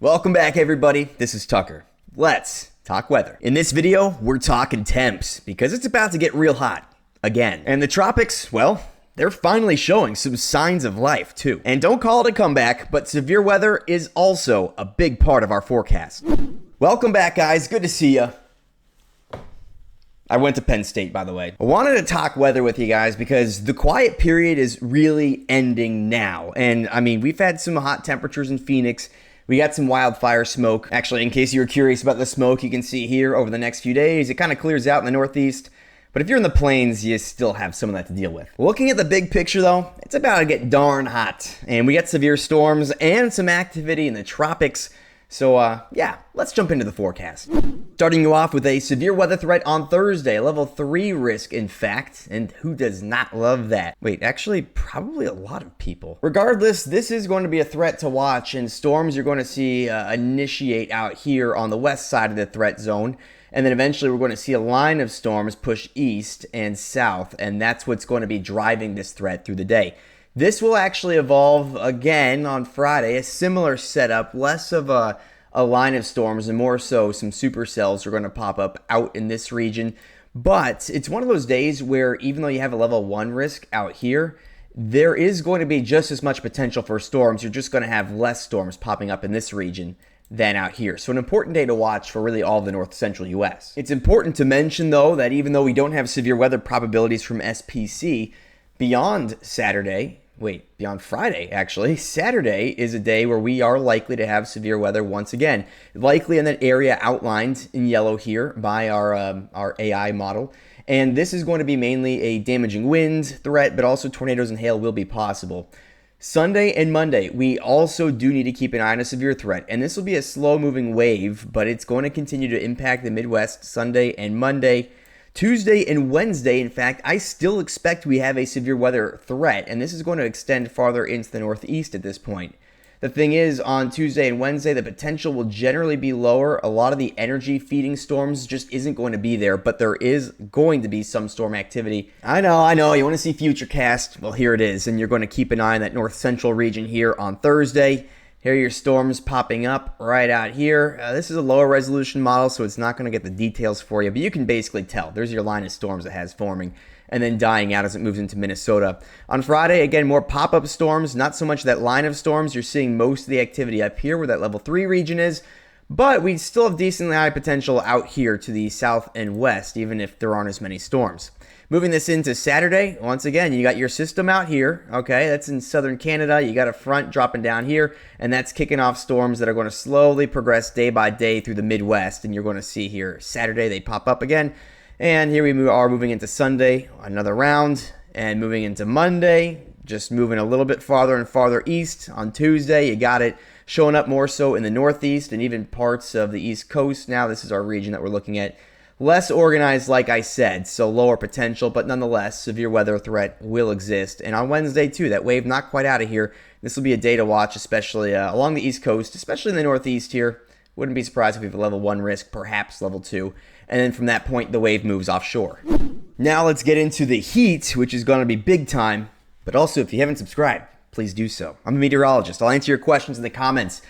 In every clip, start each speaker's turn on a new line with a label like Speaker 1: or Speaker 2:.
Speaker 1: Welcome back, everybody. This is Tucker. Let's talk weather. In this video, we're talking temps because it's about to get real hot again. And the tropics, well, they're finally showing some signs of life too. And don't call it a comeback, but severe weather is also a big part of our forecast. Welcome back, guys. Good to see you. I went to Penn State, by the way. I wanted to talk weather with you guys because the quiet period is really ending now. And I mean, we've had some hot temperatures in Phoenix. We got some wildfire smoke. Actually, in case you were curious about the smoke, you can see here over the next few days, it kind of clears out in the Northeast. But if you're in the plains, you still have some of that to deal with. Looking at the big picture, though, it's about to get darn hot. And we got severe storms and some activity in the tropics. So, yeah, let's jump into the forecast. Starting you off with a severe weather threat on Thursday, a level 3 risk, in fact. And who does not love that? Wait, actually, probably a lot of people. Regardless, this is going to be a threat to watch, and storms you're going to see initiate out here on the west side of the threat zone. And then eventually we're going to see a line of storms push east and south, and that's what's going to be driving this threat through the day. This will actually evolve again on Friday, a similar setup, less of a line of storms and more so some supercells are going to pop up out in this region. But it's one of those days where even though you have a level 1 risk out here, there is going to be just as much potential for storms. You're just going to have less storms popping up in this region than out here. So an important day to watch for really all of the north central US. It's important to mention though that even though we don't have severe weather probabilities from SPC, beyond Friday, actually, Saturday is a day where we are likely to have severe weather once again. Likely in that area outlined in yellow here by our AI model. And this is going to be mainly a damaging wind threat, but also tornadoes and hail will be possible. Sunday and Monday, we also do need to keep an eye on a severe threat. And this will be a slow-moving wave, but it's going to continue to impact the Midwest Sunday and Monday. Tuesday and Wednesday, in fact, I still expect we have a severe weather threat, and this is going to extend farther into the Northeast at this point. The thing is, on Tuesday and Wednesday, the potential will generally be lower. A lot of the energy feeding storms just isn't going to be there, but there is going to be some storm activity. I know, you want to see Futurecast? Well, here it is, and you're going to keep an eye on that north central region here on Thursday. Here are your storms popping up right out here. This is a lower resolution model, so it's not going to get the details for you, but you can basically tell. There's your line of storms it has forming and then dying out as it moves into Minnesota. On Friday, again, more pop-up storms, not so much that line of storms. You're seeing most of the activity up here where that level 3 region is, but we still have decently high potential out here to the south and west, even if there aren't as many storms. Moving this into Saturday, once again, you got your system out here, okay? That's in southern Canada. You got a front dropping down here, and that's kicking off storms that are going to slowly progress day by day through the Midwest, and you're going to see here Saturday they pop up again. And here we are moving into Sunday, another round, and moving into Monday, just moving a little bit farther and farther east. On Tuesday, you got it showing up more so in the Northeast and even parts of the East Coast. Now this is our region that we're looking at. Less organized, like I said, so lower potential, but nonetheless, severe weather threat will exist. And on Wednesday, too, that wave not quite out of here. This will be a day to watch, especially along the East Coast, especially in the Northeast here. Wouldn't be surprised if we have a level 1 risk, perhaps level 2. And then from that point, the wave moves offshore. Now let's get into the heat, which is going to be big time. But also, if you haven't subscribed, please do so. I'm a meteorologist. I'll answer your questions in the comments.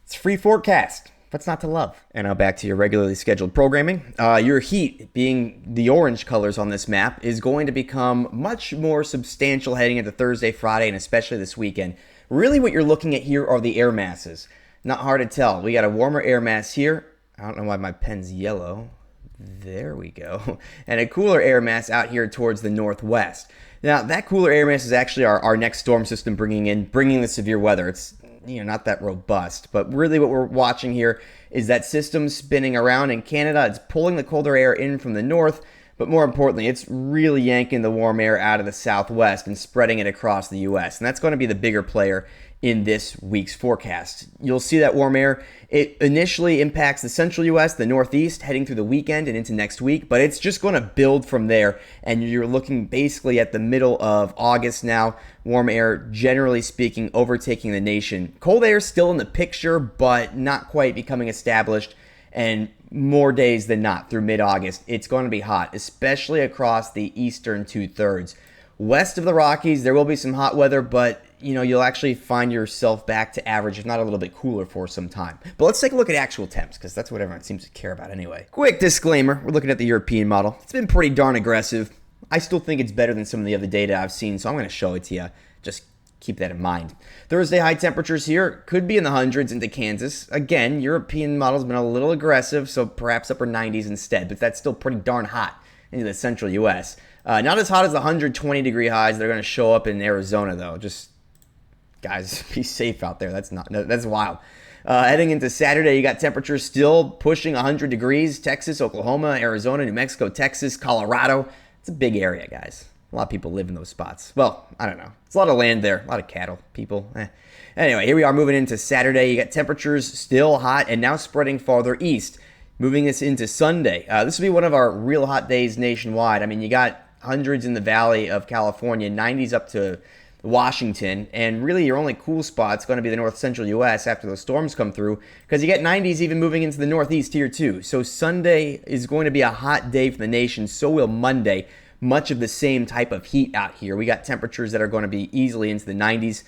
Speaker 1: It's a free forecast. What's not to love? And now back to your regularly scheduled programming. Your heat, being the orange colors on this map, is going to become much more substantial heading into Thursday, Friday, and especially this weekend. Really what you're looking at here are the air masses. Not hard to tell. We got a warmer air mass here. I don't know why my pen's yellow. There we go. And a cooler air mass out here towards the northwest. Now, that cooler air mass is actually our next storm system bringing the severe weather. It's not that robust, but really what we're watching here is that system spinning around in Canada. It's pulling the colder air in from the north, but more importantly, it's really yanking the warm air out of the southwest and spreading it across the U.S. And that's going to be the bigger player in this week's forecast. You'll see that warm air. It initially impacts the central U.S., the northeast, heading through the weekend and into next week, but it's just going to build from there, and you're looking basically at the middle of August now. Warm air, generally speaking, overtaking the nation. Cold air still in the picture, but not quite becoming established, and more days than not through mid-August, it's going to be hot, especially across the eastern two-thirds. West of the Rockies, there will be some hot weather, but you'll actually find yourself back to average, if not a little bit cooler for some time. But let's take a look at actual temps, because that's what everyone seems to care about anyway. Quick disclaimer, we're looking at the European model. It's been pretty darn aggressive. I still think it's better than some of the other data I've seen, so I'm going to show it to you. Just keep that in mind. Thursday high temperatures here could be in the hundreds into Kansas. Again, European model's been a little aggressive, so perhaps upper 90s instead, but that's still pretty darn hot into the central U.S. Not as hot as the 120-degree highs that are going to show up in Arizona, though. Just, guys, be safe out there. That's wild. Heading into Saturday, you got temperatures still pushing 100 degrees. Texas, Oklahoma, Arizona, New Mexico, Texas, Colorado. It's a big area, guys. A lot of people live in those spots. Well, I don't know. It's a lot of land there. A lot of cattle, people. Anyway, here we are moving into Saturday. You got temperatures still hot and now spreading farther east. Moving us into Sunday. This will be one of our real hot days nationwide. I mean, you got hundreds in the valley of California, 90s up to Washington, and really your only cool spot's going to be the north central U.S. after those storms come through, because you get 90s even moving into the northeast here too. So Sunday is going to be a hot day for the nation. So will Monday. Much of the same type of heat out here. We got temperatures that are going to be easily into the 90s.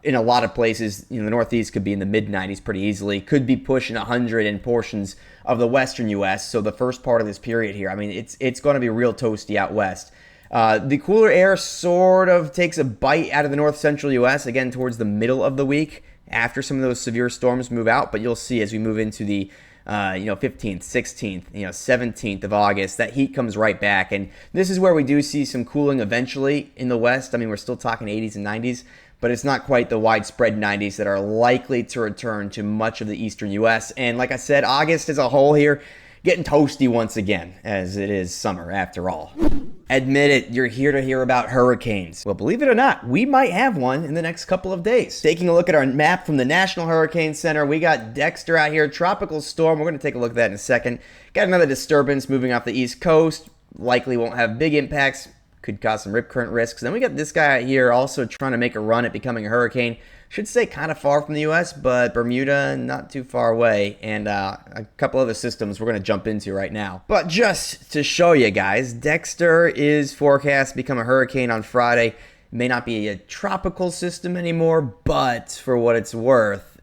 Speaker 1: In a lot of places, the Northeast could be in the mid-90s pretty easily. Could be pushing 100 in portions of the western U.S. So the first part of this period here, I mean, it's going to be real toasty out west. The cooler air sort of takes a bite out of the north central U.S. again towards the middle of the week after some of those severe storms move out. But you'll see as we move into the 15th, 16th, 17th of August, that heat comes right back. And this is where we do see some cooling eventually in the West. I mean, we're still talking 80s and 90s, but it's not quite the widespread 90s that are likely to return to much of the eastern U.S. And like I said, August as a whole here, getting toasty once again, as it is summer after all. Admit it, you're here to hear about hurricanes. Well, believe it or not, we might have one in the next couple of days. Taking a look at our map from the National Hurricane Center, we got Dexter out here, tropical storm. We're going to take a look at that in a second. Got another disturbance moving off the East Coast. Likely won't have big impacts. Could cause some rip current risks. Then we got this guy out here also trying to make a run at becoming a hurricane. Should say kind of far from the U.S., but Bermuda not too far away, and a couple other systems we're going to jump into right now. But just to show you guys, Dexter is forecast to become a hurricane on Friday. It may not be a tropical system anymore, but for what it's worth,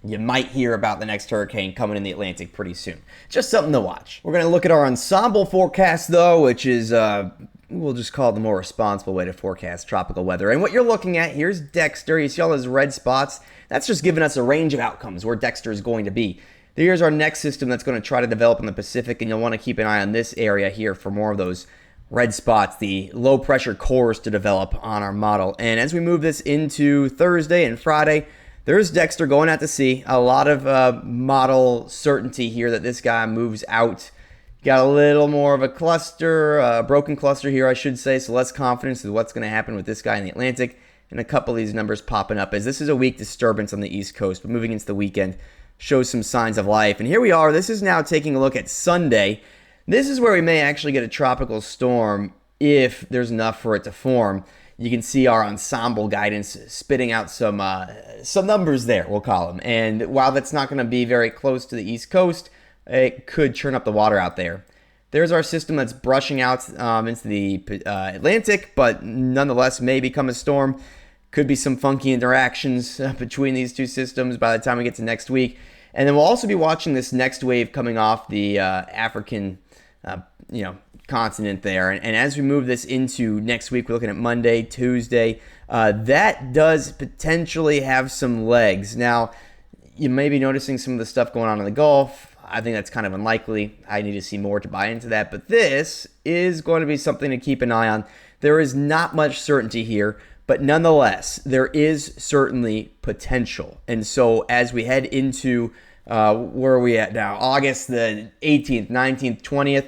Speaker 1: you might hear about the next hurricane coming in the Atlantic pretty soon. Just something to watch. We're going to look at our ensemble forecast, though, which is we'll just call it the more responsible way to forecast tropical weather. And what you're looking at, here's Dexter. You see all those red spots? That's just giving us a range of outcomes where Dexter is going to be. Here's our next system that's going to try to develop in the Pacific, and you'll want to keep an eye on this area here for more of those red spots, the low pressure cores to develop on our model. And as we move this into Thursday and Friday, there's Dexter going out to sea. A lot of model certainty here that this guy moves out. Got a little more of a cluster, a broken cluster here, I should say, so less confidence with what's going to happen with this guy in the Atlantic, and a couple of these numbers popping up as this is a weak disturbance on the East Coast, but moving into the weekend shows some signs of life. And here we are. This is now taking a look at Sunday. This is where we may actually get a tropical storm if there's enough for it to form. You can see our ensemble guidance spitting out some numbers there, we'll call them. And while that's not going to be very close to the East Coast, it could churn up the water out there. There's our system that's brushing out into the Atlantic, but nonetheless may become a storm. Could be some funky interactions between these two systems by the time we get to next week. And then we'll also be watching this next wave coming off the African continent there. And as we move this into next week, we're looking at Monday, Tuesday. That does potentially have some legs. Now, you may be noticing some of the stuff going on in the Gulf. I think that's kind of unlikely. I need to see more to buy into that. But this is going to be something to keep an eye on. There is not much certainty here, but nonetheless, there is certainly potential. And so as we head into, where are we at now? August the 18th, 19th, 20th,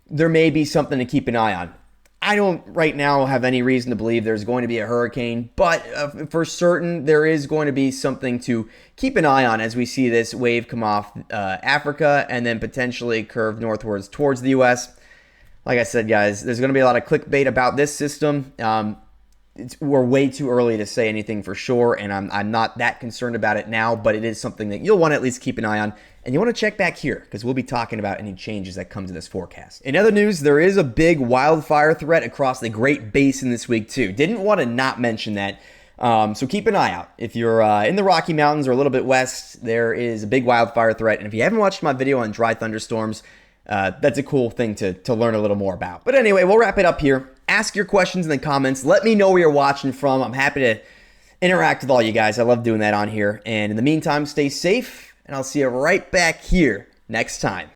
Speaker 1: there may be something to keep an eye on. I don't right now have any reason to believe there's going to be a hurricane, but for certain there is going to be something to keep an eye on as we see this wave come off Africa and then potentially curve northwards towards the U.S. Like I said, guys, there's going to be a lot of clickbait about this system. We're way too early to say anything for sure, and I'm not that concerned about it now, but it is something that you'll want to at least keep an eye on. And you want to check back here because we'll be talking about any changes that come to this forecast. In other news, there is a big wildfire threat across the Great Basin this week too. Didn't want to not mention that. So keep an eye out. If you're in the Rocky Mountains or a little bit west, there is a big wildfire threat. And if you haven't watched my video on dry thunderstorms, that's a cool thing to learn a little more about. But anyway, we'll wrap it up here. Ask your questions in the comments. Let me know where you're watching from. I'm happy to interact with all you guys. I love doing that on here. And in the meantime, stay safe, and I'll see you right back here next time.